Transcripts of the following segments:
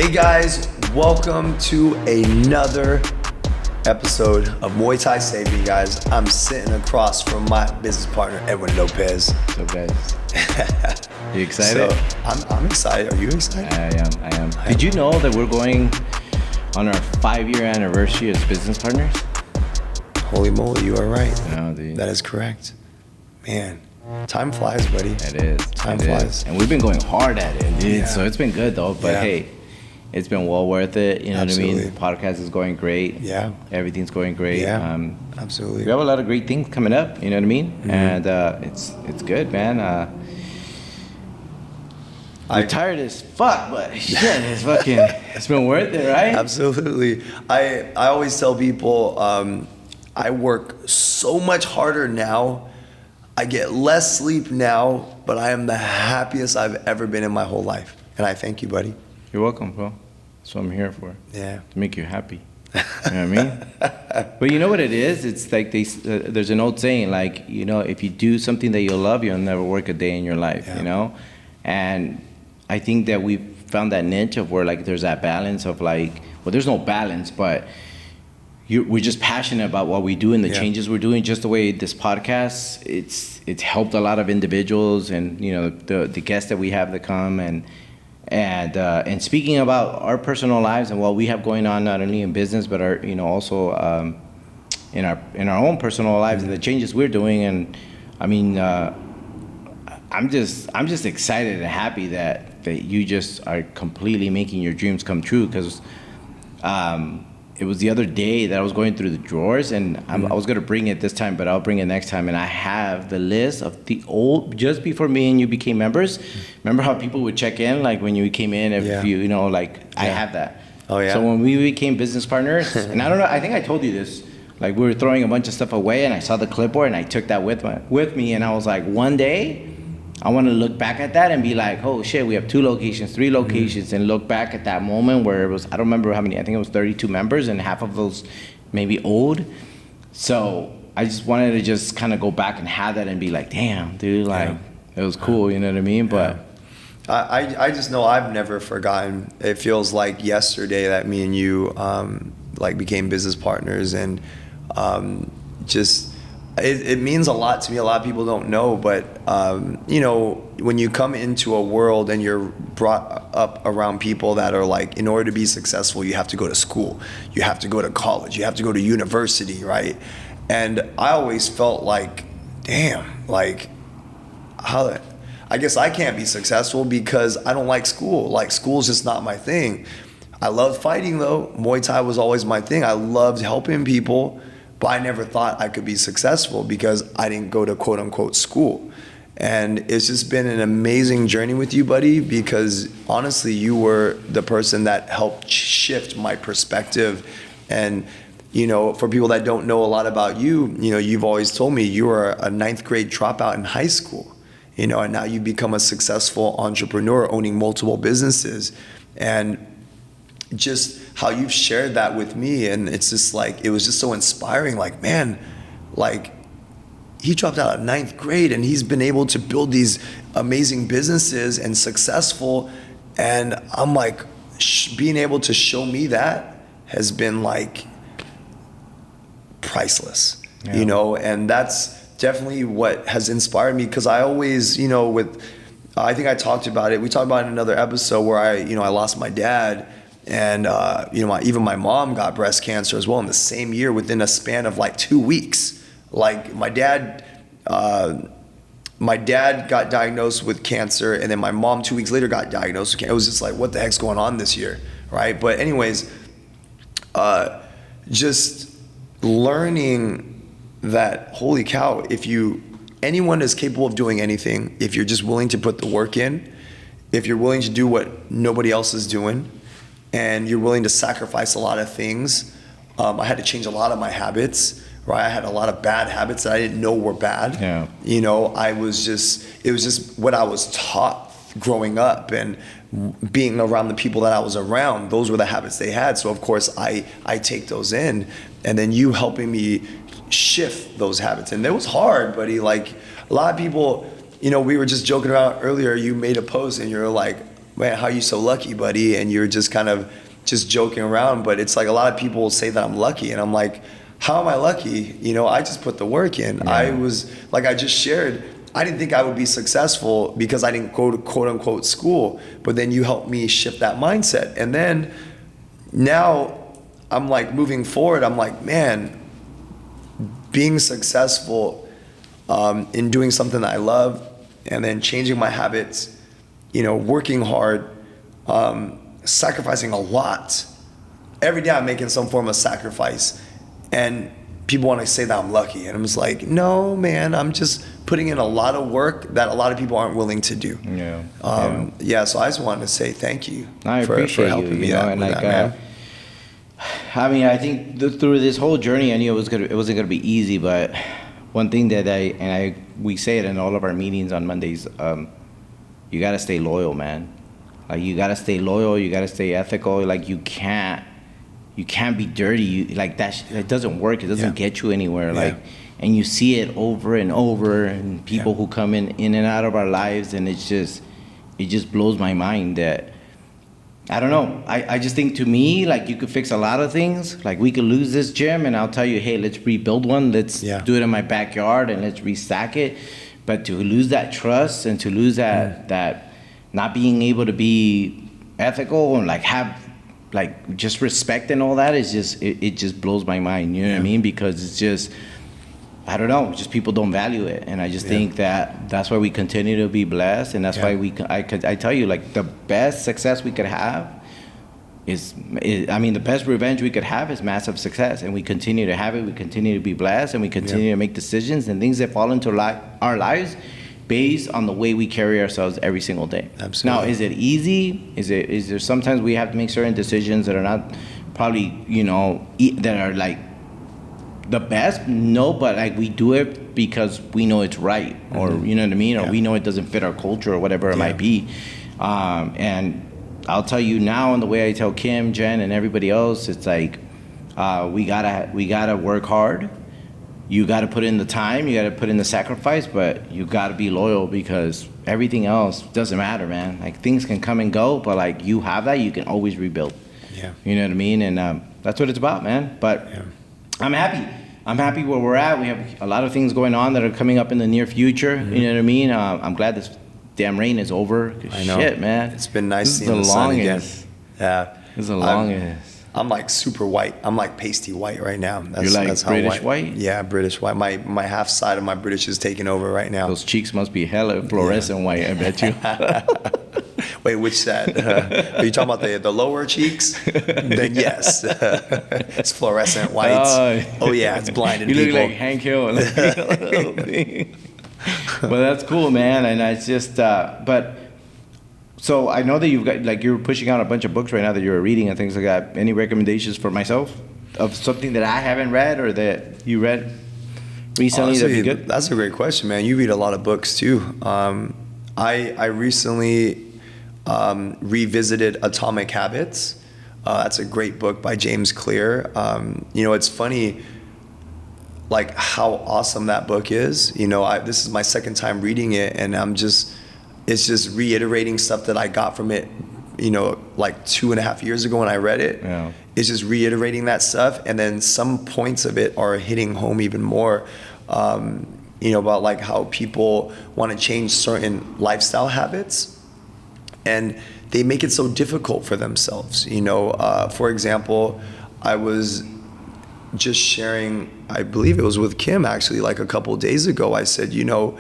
Hey guys, welcome to another episode of Muay Thai Saving, you guys. I'm sitting across from my business partner, Edwin Lopez. What's up, guys? You excited? So, I'm excited. Are you excited? I am. Did you know that we're going on our 5-year anniversary as business partners? Holy moly, you are right. No, dude. That is correct. Man, time flies, buddy. It is. Time flies. And we've been going hard at it, dude. Yeah. So it's been good, though. But hey, it's been well worth it. You know Absolutely. what I mean? The podcast is going great. Yeah. Everything's going great. Yeah. Absolutely. We have a lot of great things coming up. You know what I mean? Mm-hmm. And it's good, man. I'm tired as fuck, but shit, it's been worth it, right? Absolutely. I always tell people I work so much harder now. I get less sleep now, but I am the happiest I've ever been in my whole life. And I thank you, buddy. You're welcome, bro. That's what I'm here for. Yeah. To make you happy. You know what I mean? But you know what it is? It's like there's an old saying, like, you know, if you do something that you love, you'll never work a day in your life, you know? And I think that we've found that niche of where, like, there's that balance of, like, well, there's no balance, but we're just passionate about what we do and the changes we're doing. Just the way this podcast, it's helped a lot of individuals, and, you know, the guests that we have that come, and speaking about our personal lives and what we have going on, not only in business, but our, you know, also in our own personal lives, and the changes we're doing. And I mean, I'm just excited and happy that you just are completely making your dreams come true. Because it was the other day that I was going through the drawers, and I was gonna bring it this time, but I'll bring it next time. And I have the list of the old, just before me and you became members. Remember how people would check in, like when you came in, if you know, like I have that. Oh yeah. So when we became business partners, and I don't know, I think I told you this. Like, we were throwing a bunch of stuff away, and I saw the clipboard, and I took that with me, and I was like, one day, I want to look back at that and be like, oh shit, we have 2 locations, 3 locations, and look back at that moment where it was, I don't remember how many, I think it was 32 members, and half of those maybe old. So I just wanted to just kind of go back and have that and be like, damn, dude, like, it was cool, you know what I mean? But I just know I've never forgotten. It feels like yesterday that me and you like became business partners, and just it means a lot to me. A lot of people don't know, but you know, when you come into a world and you're brought up around people that are like, in order to be successful, you have to go to school, you have to go to college, you have to go to university, right? And I always felt like, damn, like, how, I guess I can't be successful because I don't like school. Like, school's just not my thing. I love fighting though. Muay Thai was always my thing. I loved helping people, but I never thought I could be successful because I didn't go to quote unquote school. And it's just been an amazing journey with you, buddy, because honestly, you were the person that helped shift my perspective. And, you know, for people that don't know a lot about you, you know, you've always told me you were a 9th grade dropout in high school, you know, and now you've become a successful entrepreneur owning multiple businesses. And just how you've shared that with me, and it's just like, it was just so inspiring. Like, man, like, he dropped out of 9th grade and he's been able to build these amazing businesses and successful. And I'm like, being able to show me that has been like priceless, you know, and that's definitely what has inspired me. Because I always, you know, I think I talked about it, we talked about it in another episode where I lost my dad. And you know, even my mom got breast cancer as well in the same year, within a span of like 2 weeks. Like, my dad got diagnosed with cancer, and then my mom 2 weeks later got diagnosed with cancer. It was just like, what the heck's going on this year, right? But anyways, just learning that, holy cow, anyone is capable of doing anything if you're just willing to put the work in, if you're willing to do what nobody else is doing, and you're willing to sacrifice a lot of things. I had to change a lot of my habits, right? I had a lot of bad habits that I didn't know were bad. Yeah. You know, it was just what I was taught growing up, and being around the people that I was around, those were the habits they had. So of course I take those in, and then you helping me shift those habits. And it was hard, buddy. Like, a lot of people, you know, we were just joking around earlier, you made a post and you're like, man, how you so lucky, buddy? And you're just kind of just joking around. But it's like a lot of people say that I'm lucky, and I'm like, how am I lucky? You know, I just put the work in. Yeah. I was, like I just shared, I didn't think I would be successful because I didn't go to quote unquote school, but then you helped me shift that mindset. And then now I'm like moving forward, I'm like, man, being successful in doing something that I love, and then changing my habits, you know, working hard, sacrificing a lot. Every day I'm making some form of sacrifice, and people want to say that I'm lucky, and I'm just like, no, man, I'm just putting in a lot of work that a lot of people aren't willing to do. Yeah. So I just wanted to say thank you. I for appreciate helping me you know, out and with like, that, man. I mean, I think through this whole journey, I knew it wasn't gonna be easy. But one thing that we say it in all of our meetings on Mondays, you gotta stay loyal, man. Like you gotta stay loyal. You gotta stay ethical. Like you can't be dirty. Like that doesn't work. It doesn't get you anywhere. Like, and you see it over and over, and people who come in and out of our lives, and it just blows my mind that. I don't know. I just think, to me, like, you could fix a lot of things. Like, we could lose this gym, and I'll tell you, hey, let's rebuild one. Let's do it in my backyard, and let's restack it. But to lose that trust and to lose that not being able to be ethical and like have like just respect and all that is just it just blows my mind. You know what I mean? Because it's just, I don't know, just people don't value it. And I just think that's why we continue to be blessed. And that's why I tell you, like, the best success we could have is the best revenge we could have is massive success. And we continue to have it. We continue to be blessed, and we continue to make decisions and things that fall into our lives based on the way we carry ourselves every single day. Absolutely. Now, is it easy? Is there sometimes we have to make certain decisions that are not probably, you know, that are like the best? No, but like we do it because we know it's right, or you know what I mean, or we know it doesn't fit our culture or whatever it might be. And I'll tell you now, and the way I tell Kim, Jen, and everybody else, it's like we gotta work hard. You gotta put in the time, you gotta put in the sacrifice, but you gotta be loyal, because everything else doesn't matter, man. Like, things can come and go, but like, you have that, you can always rebuild. You know what I mean? And that's what it's about, man. But I'm happy where we're at. We have a lot of things going on that are coming up in the near future. You know what I mean? I'm glad this damn rain is over. I know. Shit, man. It's been nice seeing the sun again. Yeah. This is the longest. I'm like super white. I'm like pasty white right now. You're like that's British white? Yeah, British white. My half side of my British is taking over right now. Those cheeks must be hella fluorescent white, I bet you. Wait, which side? Are you talking about the lower cheeks? Then yes. It's fluorescent white. Oh yeah, it's blinding people. You look like Hank Hill. Well, that's cool, man. And it's just, but... So I know that you're pushing out a bunch of books right now that you're reading and things like that. Any recommendations for myself of something that I haven't read or that you read recently? Honestly, that'd be good? That's a great question, man. You read a lot of books too. I recently revisited Atomic Habits. That's a great book by James Clear. You know, it's funny, like, how awesome that book is. You know, this is my second time reading it, and it's just reiterating stuff that I got from it, you know, like 2.5 years ago when I read it. Yeah. It's just reiterating that stuff, and then some points of it are hitting home even more, you know, about like how people want to change certain lifestyle habits, and they make it so difficult for themselves. You know, for example, I was just sharing, I believe it was with Kim actually, like a couple of days ago. I said, you know,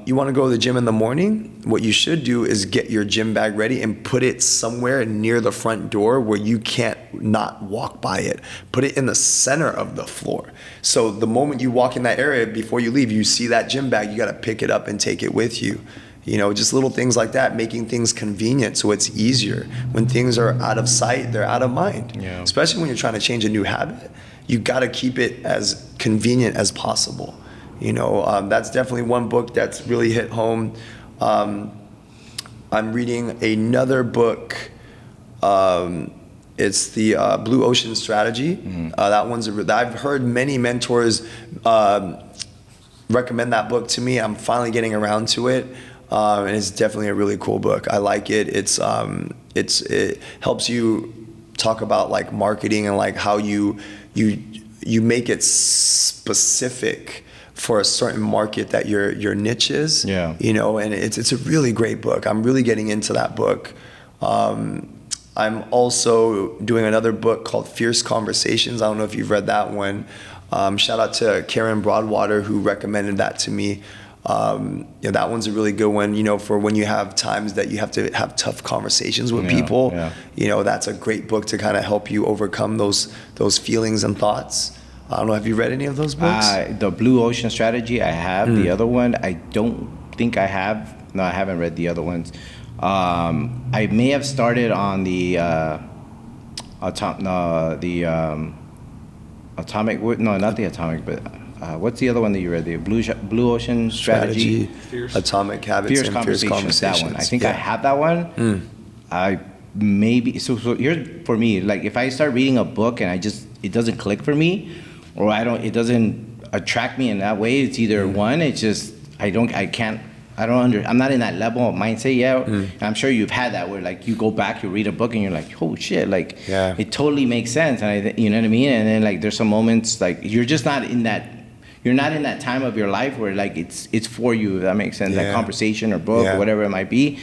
you want to go to the gym in the morning? What you should do is get your gym bag ready and put it somewhere near the front door where you can't not walk by it. Put it in the center of the floor. So the moment you walk in that area, before you leave, you see that gym bag, you got to pick it up and take it with you. You know, just little things like that, making things convenient so it's easier. When things are out of sight, they're out of mind. Yeah. Especially when you're trying to change a new habit, you got to keep it as convenient as possible. You know, that's definitely one book that's really hit home. I'm reading another book. It's the Blue Ocean Strategy. That one's I've heard many mentors recommend that book to me. I'm finally getting around to it. and it's definitely a really cool book. I like it. It helps you talk about like marketing and like how you make it specific for a certain market that your niche is. Yeah. You know, and it's a really great book. I'm really getting into that book. I'm also doing another book called Fierce Conversations. I don't know if you've read that one. Shout out to Karen Broadwater who recommended that to me. That one's a really good one, for when you have times that you have to have tough conversations with people. Yeah. That's a great book to kind of help you overcome those feelings and thoughts. I don't know, have you read any of those books? The Blue Ocean Strategy, I have. The other one, I don't think I have. No, I haven't read the other ones. I may have started on the atomic. No, not the atomic, but what's the other one that you read? The Blue Ocean Strategy. Atomic Habits and Fierce Conversations. That one. I think I have that one. I maybe so here's for me. Like if I start reading a book and it doesn't click for me, or it doesn't attract me in that way. It's either one. It's just I'm not in that level of mindset yet. And I'm sure you've had that where like you go back, you read a book and you're like, oh shit, like it totally makes sense. And you know what I mean? And then like there's some moments like you're not in that time of your life where like it's for you, if that makes sense. That conversation or book or whatever it might be.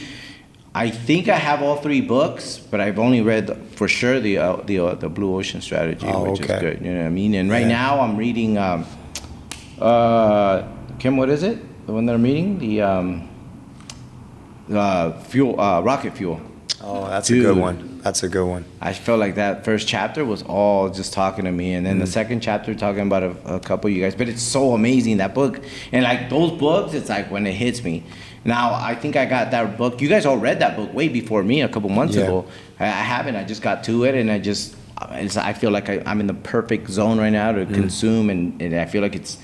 I think I have all 3 books, but I've only read for sure the Blue Ocean Strategy, which is good. You know what I mean? And right now I'm reading Kim, what is it? The one that I'm reading? The fuel, rocket fuel. Oh, that's a good one. That's a good one. I felt like that first chapter was all just talking to me, and then the second chapter talking about a couple of you guys. But it's so amazing, that book. And like those books, it's like when it hits me. Now, I think I got that book. You guys all read that book way before me a couple months ago. I haven't. I just got to it, and I feel like I'm in the perfect zone right now to consume, and I feel like it's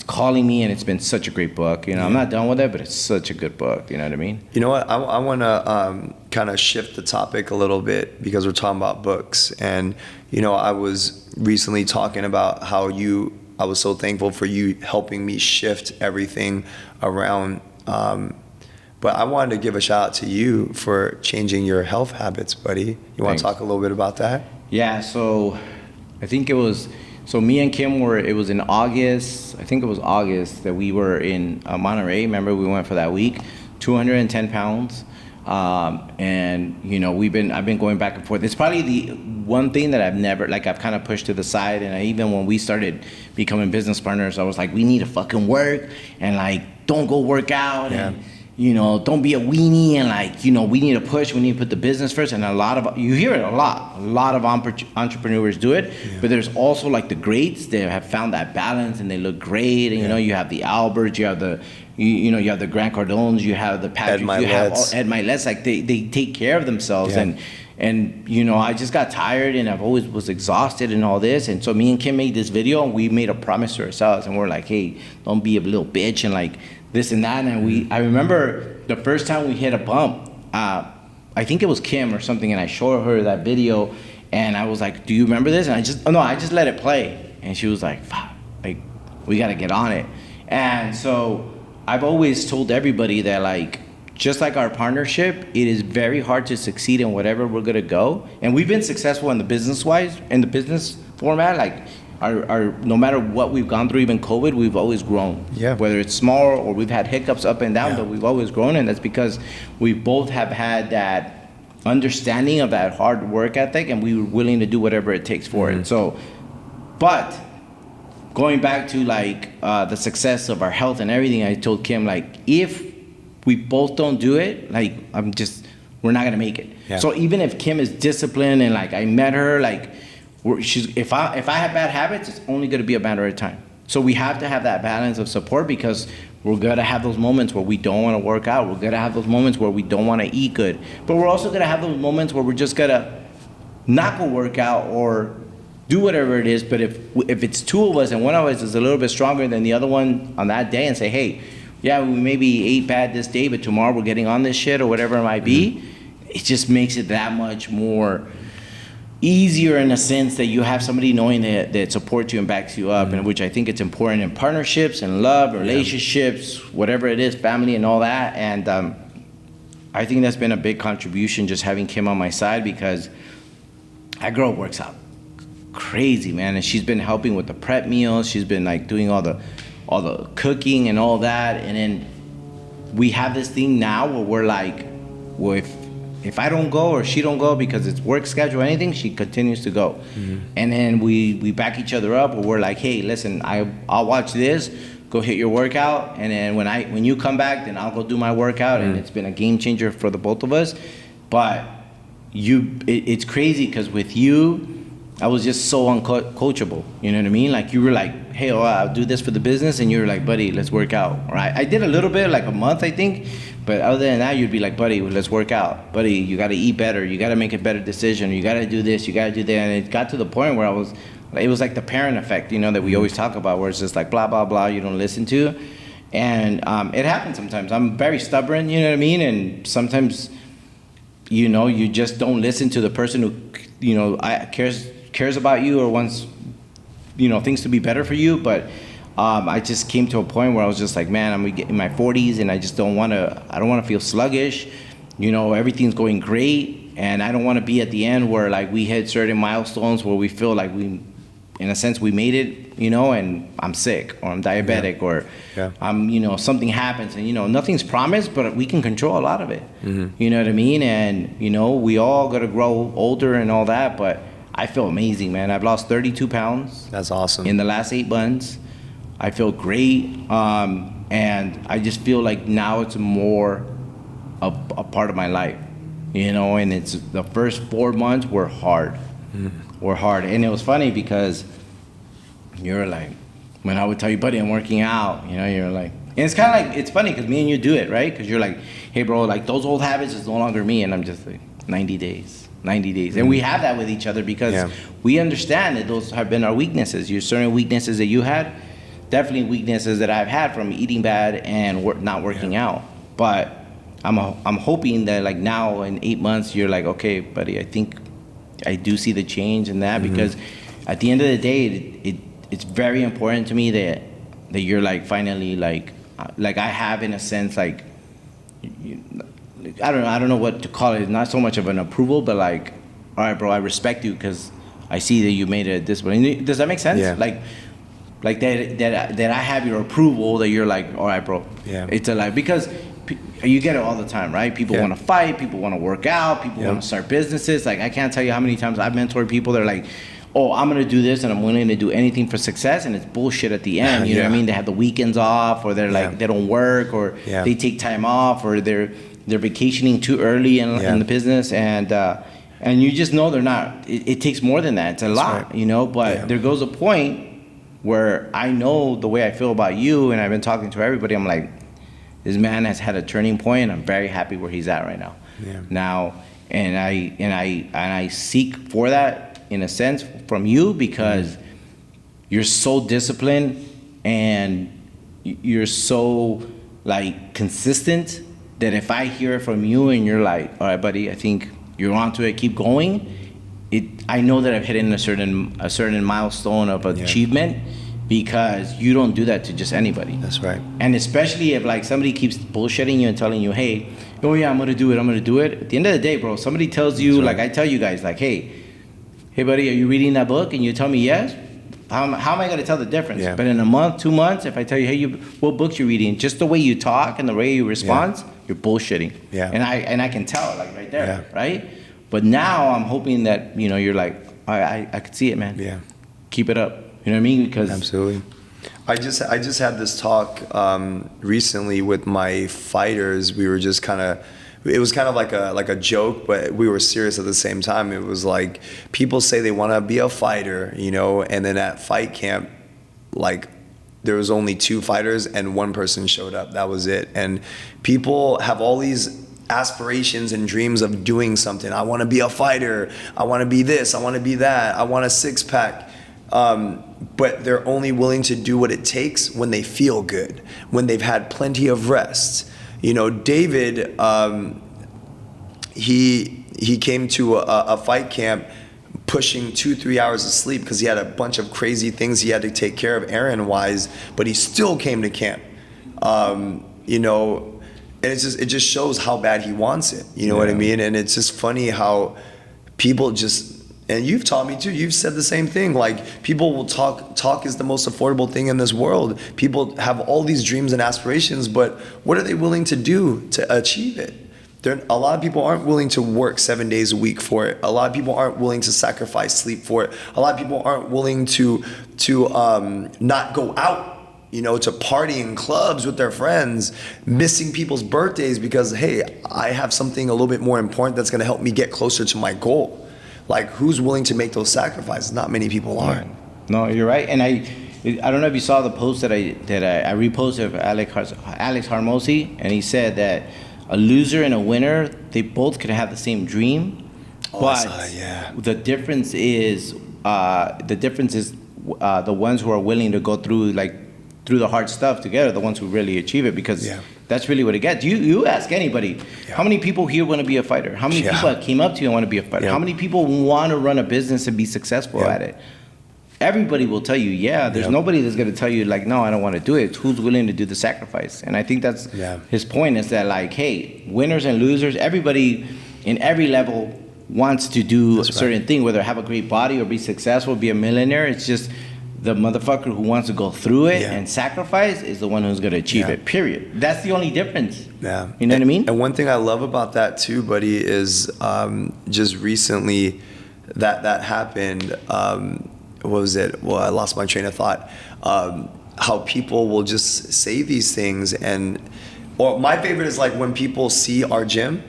calling me, and it's been such a great book. I'm not done with it, but it's such a good book. You know what I mean? You know what? I want to kind of shift the topic a little bit because we're talking about books. And, I was recently talking about how I was so thankful for you helping me shift everything around. But I wanted to give a shout out to you for changing your health habits, buddy. You want to talk a little bit about that? Yeah, so I think it was... So me and Kim it was in August, I think it was August, that we were in Monterey. Remember, we went for that week, 210 pounds. And, I've been going back and forth. It's probably the one thing that I've kind of pushed to the side. And even when we started becoming business partners, I was like, we need to fucking work and like, don't go work out. Yeah. And, don't be a weenie, and we need to push, we need to put the business first. And you hear it a lot of entrepreneurs do it, but there's also like the greats that have found that balance and they look great. And you have the Alberts, you have the, you have the Grant Cardones, you have the Patricks, you have Ed Milet's, like they take care of themselves. And I just got tired and I've always was exhausted and all this. And so me and Kim made this video and we made a promise to ourselves and we're like, hey, don't be a little bitch and like this and that. And I remember the first time we hit a bump, I think it was Kim or something, and I showed her that video and I was like, do you remember this? And I just let it play. And she was like, fuck, like we gotta get on it. And so I've always told everybody that like, just like our partnership, it is very hard to succeed in whatever we're gonna go. And we've been successful in the business format, like our no matter what we've gone through, even COVID, we've always grown. Yeah. Whether it's small or we've had hiccups up and down, but we've always grown, and that's because we both have had that understanding of that hard work ethic, and we were willing to do whatever it takes for it. So, but going back to like the success of our health and everything, I told Kim, like, if we both don't do it, like we're not gonna make it. Yeah. So even if Kim is disciplined and like I met her, like if I have bad habits, it's only gonna be a matter of time. So we have to have that balance of support because we're gonna have those moments where we don't wanna work out. We're gonna have those moments where we don't wanna eat good. But we're also gonna have those moments where we're just gonna not go work out or do whatever it is. But if it's two of us and one of us is a little bit stronger than the other one on that day and say, hey, yeah, we maybe ate bad this day, but tomorrow we're getting on this shit or whatever it might be, it just makes it that much more easier in a sense that you have somebody knowing that supports you and backs you up, and which I think it's important in partnerships and love, relationships, whatever it is, family and all that. And I think that's been a big contribution, just having Kim on my side, because that girl works out crazy, man. And she's been helping with the prep meals. She's been like doing all the cooking and all that. And then we have this thing now where we're like, well, if I don't go or she don't go because it's work schedule or anything, she continues to go. And then we back each other up, where we're like, hey, listen, I'll watch this, go hit your workout, and then when you come back, then I'll go do my workout. And it's been a game changer for the both of us. But it's crazy, because with you, I was just so uncoachable. You know what I mean? Like, you were like, hey, I'll do this for the business, and you're like, buddy, let's work out. Right? I did a little bit, like a month, I think. But other than that, you'd be like, buddy, let's work out. Buddy, you got to eat better. You got to make a better decision. You got to do this. You got to do that. And it got to the point where it was like the parent effect, that we always talk about, where it's just like blah, blah, blah, you don't listen to. And it happens sometimes. I'm very stubborn, you know what I mean? And sometimes, you just don't listen to the person who, cares about you or wants, things to be better for you. But I just came to a point where I was just like, man, I'm in my 40s, and I just don't want to feel sluggish. Everything's going great, and I don't want to be at the end where like we hit certain milestones where we feel like in a sense we made it, and I'm sick or I'm diabetic or I'm, something happens, and nothing's promised, but we can control a lot of it. You know what I mean? And we all got to grow older and all that, but I feel amazing, man. I've lost 32 pounds. That's awesome. In the last 8 months. I feel great, and I just feel like now it's more a part of my life, and it's the first 4 months were hard. Were hard. And it was funny because you're like, when I would tell you, buddy, I'm working out, you're like, and it's kind of like, it's funny because me and you do it, right? Because you're like, hey, bro, like those old habits is no longer me, and I'm just like, 90 days. And we have that with each other because we understand that those have been our weaknesses. Your certain weaknesses that you had, definitely weaknesses that I've had from eating bad and not working out. But I'm hoping that like now in 8 months you're like, okay, buddy, I think I do see the change in that, because at the end of the day, it's very important to me that you're like finally like I have, in a sense, like I don't know what to call it. Not so much of an approval, but like, all right, bro, I respect you because I see that you made it this way. Does that make sense? Yeah. Like that I have your approval, that you're like, all right, bro. Yeah. It's because you get it all the time, right? People want to fight, people want to work out, people want to start businesses. Like, I can't tell you how many times I've mentored people that are like, oh, I'm going to do this and I'm willing to do anything for success, and it's bullshit at the end. You know what I mean? They have the weekends off, or they're like, they don't work, or they take time off, or they're vacationing too early in the business, and you just know they're not. It takes more than that. It's a lot, right. But there goes a point where I know the way I feel about you, and I've been talking to everybody. I'm like, this man has had a turning point, and I'm very happy where he's at right now. Now, and I seek for that, in a sense, from you, because you're so disciplined and you're so like consistent, that if I hear it from you and you're like, all right, buddy, I think you're onto it, keep going, I know that I've hit in a certain milestone of achievement, because you don't do that to just anybody. That's right. And especially if like somebody keeps bullshitting you and telling you, hey, oh yeah, I'm gonna do it. At the end of the day, bro, somebody tells you, like I tell you guys, like, hey buddy, are you reading that book? And you tell me yes. How am I gonna tell the difference? But in a month, 2 months, if I tell you, hey, what books you reading, just the way you talk and the way you respond, you're bullshitting. And I can tell, like right there, right? But now I'm hoping that you're like, I could see it, man. Keep it up. You know what I mean? Because absolutely. I just had this talk recently with my fighters. We were just it was kind of like a joke, but we were serious at the same time. It was like, people say they want to be a fighter, and then at fight camp, like, there was only 2 fighters and 1 person showed up. That was it. And people have all these aspirations and dreams of doing something. I want to be a fighter. I want to be this. I want to be that. I want a 6-pack. But they're only willing to do what it takes when they feel good, when they've had plenty of rest. David, he came to a fight camp pushing 2-3 hours of sleep because he had a bunch of crazy things he had to take care of errand wise, but he still came to camp. You know, and it just shows how bad he wants it. You know what I mean? And it's just funny how people just, and you've taught me too, you've said the same thing, like people will talk is the most affordable thing in this world. People have all these dreams and aspirations, but what are they willing to do to achieve it? A lot of people aren't willing to work 7 days a week for it. A lot of people aren't willing to sacrifice sleep for it. A lot of people aren't willing to not go out, you know, to party in clubs with their friends, missing people's birthdays because, hey, I have something a little bit more important that's gonna help me get closer to my goal. Like, who's willing to make those sacrifices? Not many people are. No, you're right. And I don't know if you saw the post that I reposted of Alex Harmosi, and he said that a loser and a winner, they both could have the same dream, but the difference is the ones who are willing to go through the hard stuff together, the ones who really achieve it, because that's really what it gets. You ask anybody, how many people here want to be a fighter? How many people came up to you and want to be a fighter? How many people want to run a business and be successful at it? Everybody will tell you, there's nobody that's going to tell you, like, no, I don't want to do it. It's who's willing to do the sacrifice. And I think that's his point, is that, like, hey, winners and losers, everybody in every level wants to do a certain thing, whether have a great body or be successful, be a millionaire. It's just the motherfucker who wants to go through it and sacrifice is the one who's going to achieve it, period. That's the only difference. Yeah. You know what I mean? And one thing I love about that too, buddy, is just recently that happened. What was it? Well, I lost my train of thought. How people will just say these things, or my favorite is like when people see our gym,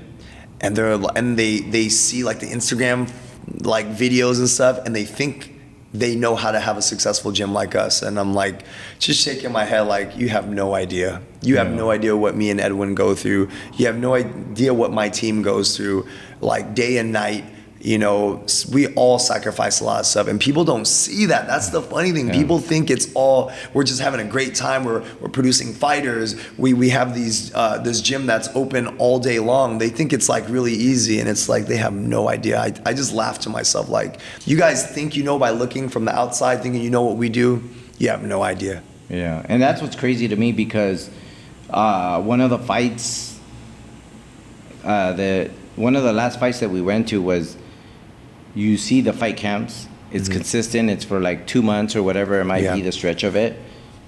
and they see like the Instagram like videos and stuff, and they think they know how to have a successful gym like us, and I'm like just shaking my head like, you have no idea. You have no idea what me and Edwin go through. You have no idea what my team goes through, like day and night. You know, we all sacrifice a lot of stuff, and people don't see that. That's the funny thing. People think it's all, we're just having a great time. We're producing fighters. We have this gym that's open all day long. They think it's like really easy, and it's like they have no idea. I just laugh to myself like, you guys think you know by looking from the outside, thinking you know what we do. You have no idea. Yeah, and that's what's crazy to me, because one of the fights, one of the last fights that we went to was, you see the fight camps, it's consistent, it's for like 2 months or whatever it might be, the stretch of it,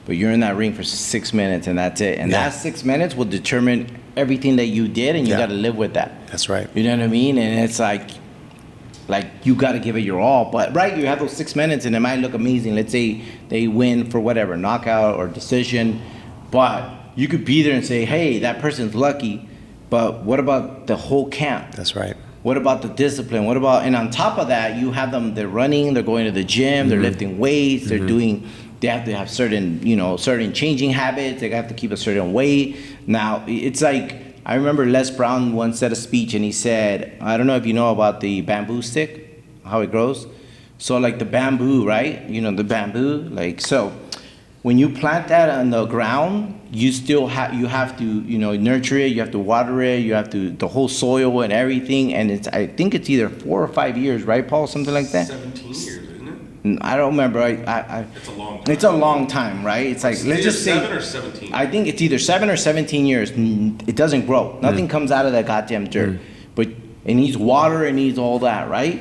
but you're in that ring for 6 minutes and that's it. And that 6 minutes will determine everything that you did, and you got to live with that. That's right. You know what I mean? And it's like you got to give it your all. But you have those 6 minutes and it might look amazing. Let's say they win for whatever, knockout or decision, but you could be there and say, hey, that person's lucky, but what about the whole camp? That's right. What about the discipline? What about, and on top of that, you have them, they're running, they're going to the gym, they're lifting weights, they have to have certain changing habits, they have to keep a certain weight. Now, it's like, I remember Les Brown once said a speech and he said, I don't know if you know about the bamboo stick, how it grows. So like the bamboo, right? You know, the bamboo, like, so when you plant that on the ground, you have to, nurture it, you have to water it, you have to, the whole soil and everything, and I think it's either 4 or 5 years, right, Paul? Something like that? 17 years, isn't it? I don't remember. It's a long time. It's a long time, right? It's like, let's just say 7 or 17. I think it's either 7 or 17 years. It doesn't grow. Nothing comes out of that goddamn dirt. But it needs water, it needs all that, right?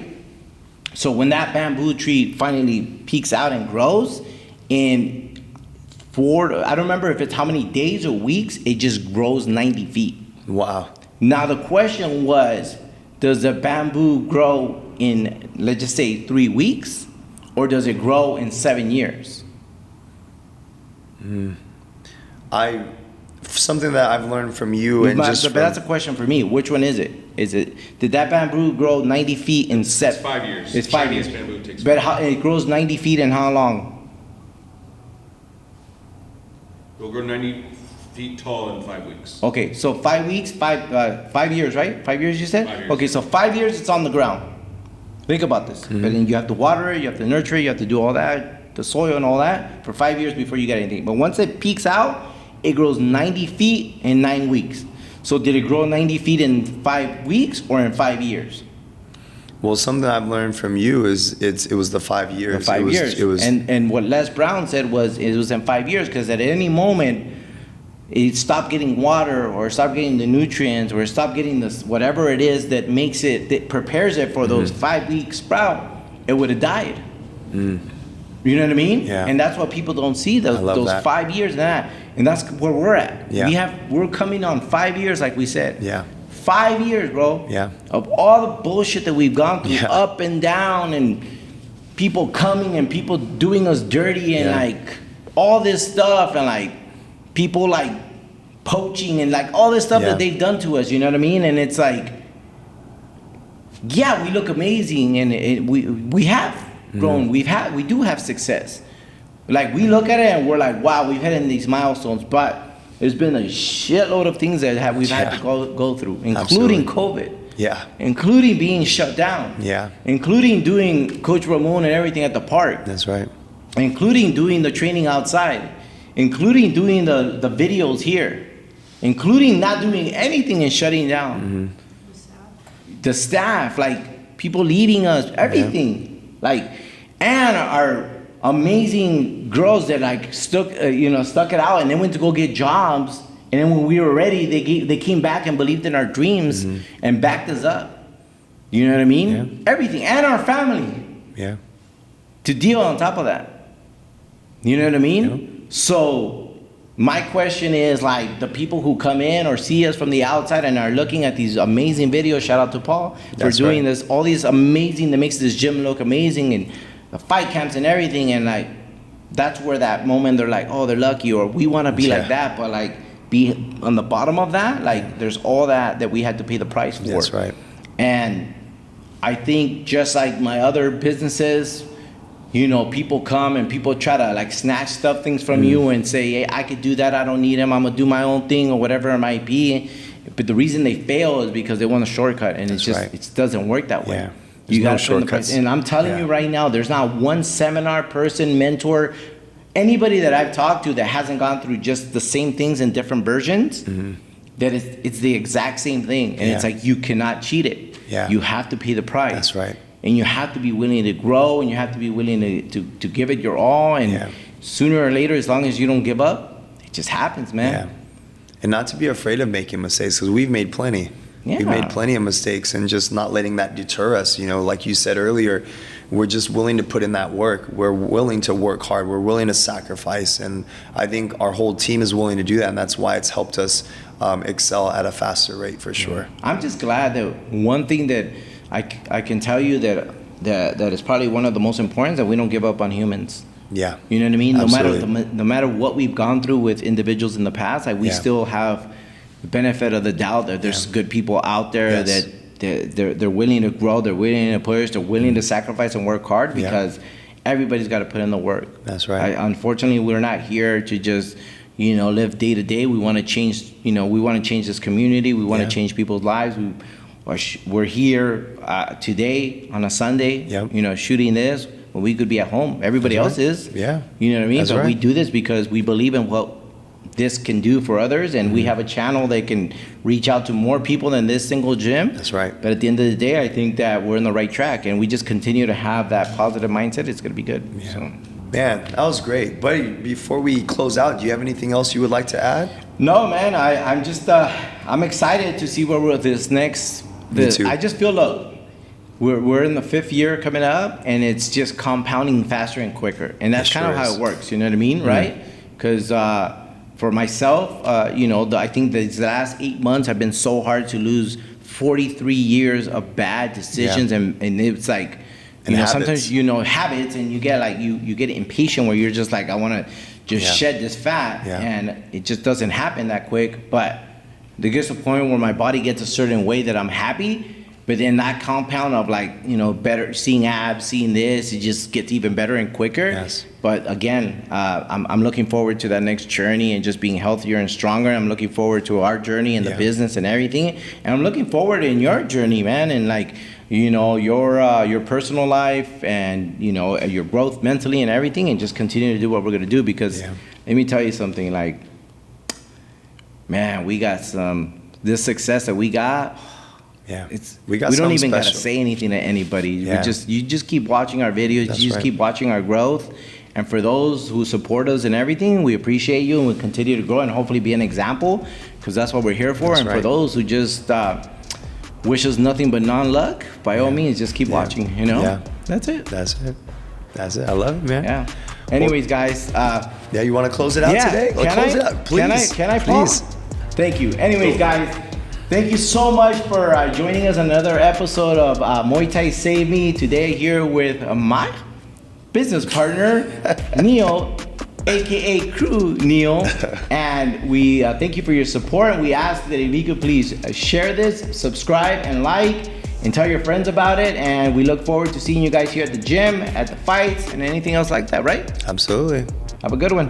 So when that bamboo tree finally peaks out and grows, I don't remember if it's how many days or weeks, it just grows 90 feet. Wow. Now the question was, does the bamboo grow in, let's just say 3 weeks, or does it grow in 7 years? Something that I've learned from you, but that's a question for me. Which one is it? Did that bamboo grow 90 feet in It's 5 years. It's 5 Chinese years. bamboo takes But 5 years. it grows 90 feet in how long? It'll grow 90 feet tall in 5 weeks. Okay, so 5 weeks, 5 years, right? 5 years you said? 5 years. Okay, so 5 years it's on the ground. Think about this. But then you have to water it, you have to nurture it, you have to do all that, the soil and all that, for 5 years before you get anything. But once it peaks out, it grows 90 feet in 9 weeks. So did it grow 90 feet in 5 weeks or in 5 years? Well, something I've learned from you is it was the 5 years. The 5 years. It was and what Les Brown said was it was in 5 years, because at any moment it stopped getting water or stopped getting the nutrients or stopped getting this whatever it is that makes it, that prepares it for those 5 week sprout, it would have died. You know what I mean? Yeah. And that's what people don't see, those that. 5 years and that. And that's where we're at. Yeah. We're coming on 5 years, like we said. Yeah. 5 years, bro. Yeah. Of all the bullshit that we've gone through, Yeah. up and down, and people coming and people doing us dirty, and Yeah. like all this stuff, and like people like poaching and like all this stuff Yeah. that they've done to us. You know what I mean? And it's like, yeah, we look amazing, and we have grown. We do have success. Like we look at it and we're like, wow, we've hit in these milestones, but there's been a shitload of things that we've had to go through, including COVID. Yeah. Including being shut down. Yeah. Including doing Coach Ramon and everything at the park. That's right. Including doing the training outside. Including doing the videos here. Including not doing anything and shutting down. The staff, like people leaving us, everything. Like, and our amazing girls that like stuck it out and then went to go get jobs, and then when we were ready, they came back and believed in our dreams and backed us up. You know what I mean? Yeah. Everything, and our family Yeah. to deal on top of that. You know what I mean? Yeah. So my question is, like, the people who come in or see us from the outside and are looking at these amazing videos, shout out to Paul for doing this, all these amazing, that makes this gym look amazing, and the fight camps and everything, and like that's where that moment they're like, oh, they're lucky, or we want to be like that, but like be on the bottom of that, like there's all that we had to pay the price for. That's right. And I think just like my other businesses, you know, people come and people try to like snatch things from you and say, hey, I could do that, I don't need him, I'm gonna do my own thing, or whatever it might be. But the reason they fail is because they want a shortcut, and it doesn't work that way. Yeah. You got no shortcuts. And I'm telling you right now, there's not one seminar person, mentor, anybody that I've talked to that hasn't gone through just the same things in different versions, that it's the exact same thing. And it's like, you cannot cheat it. Yeah. You have to pay the price. That's right. And you have to be willing to grow, and you have to be willing to give it your all. And sooner or later, as long as you don't give up, it just happens, man. Yeah. And not to be afraid of making mistakes, because we've made plenty. Yeah. We've made plenty of mistakes, and just not letting that deter us. You know, like you said earlier, we're just willing to put in that work. We're willing to work hard. We're willing to sacrifice. And I think our whole team is willing to do that. And that's why it's helped us excel at a faster rate, for sure. I'm just glad that one thing that I can tell you that is probably one of the most important, that we don't give up on humans. Yeah. You know what I mean? Absolutely. No matter what we've gone through with individuals in the past, like we still have the benefit of the doubt that there's good people out there that they're willing to grow, they're willing to push, they're willing to sacrifice and work hard, because everybody's got to put in the work. That's right. Unfortunately, we're not here to just, you know, live day to day. We want to change, you know, we want to change this community. We want to change people's lives. We're here today on a Sunday, you know, shooting this when we could be at home. Everybody else is. Yeah. You know what I mean? That's But right. we do this because we believe in what this can do for others, and we have a channel that can reach out to more people than this single gym. That's right. But at the end of the day, I think that we're in the right track, and we just continue to have that positive mindset. It's going to be good. Yeah. So. Man, that was great. Buddy, before we close out, do you have anything else you would like to add? No, man. I'm just I'm excited to see where we're at this next. Me too. I just feel, look, we're in the 5th year coming up, and it's just compounding faster and quicker, and that's kind of how it works. You know what I mean, right? Because for myself, you know, I think these last 8 months have been so hard to lose 43 years of bad decisions, and it's like, you know, sometimes, you know, habits, and you get like, you get impatient where you're just like, I want to just shed this fat, and it just doesn't happen that quick. But there gets a point where my body gets a certain way that I'm happy, but then that compound of like, you know, better seeing abs, seeing this, it just gets even better and quicker. Yes. But again, I'm looking forward to that next journey and just being healthier and stronger. I'm looking forward to our journey and the business and everything. And I'm looking forward in your journey, man, and like, you know, your personal life and, you know, your growth mentally and everything, and just continue to do what we're going to do. Because let me tell you something, like, man, we got this success that we got, Yeah. We got don't something even gotta special. say anything to anybody. Yeah. You just keep watching our videos. That's you just right. keep watching our growth. And for those who support us and everything, we appreciate you, and we continue to grow and hopefully be an example, because that's what we're here for. That's and for right. those who just wish us nothing but non-luck, by all means, just keep watching. You know. Yeah. That's it. That's it. That's it. I love it, man. Yeah. Anyways, guys. Yeah, you want to close it out today? Can Close I? it out, please. Can I? Paul? Please. Thank you. Anyways, guys, thank you so much for joining us on another episode of Muay Thai Save Me. Today here with my business partner, Neil, aka Kru Neil. And we thank you for your support. And we ask that if you could please share this, subscribe, and like, and tell your friends about it. And we look forward to seeing you guys here at the gym, at the fights, and anything else like that, right? Absolutely. Have a good one.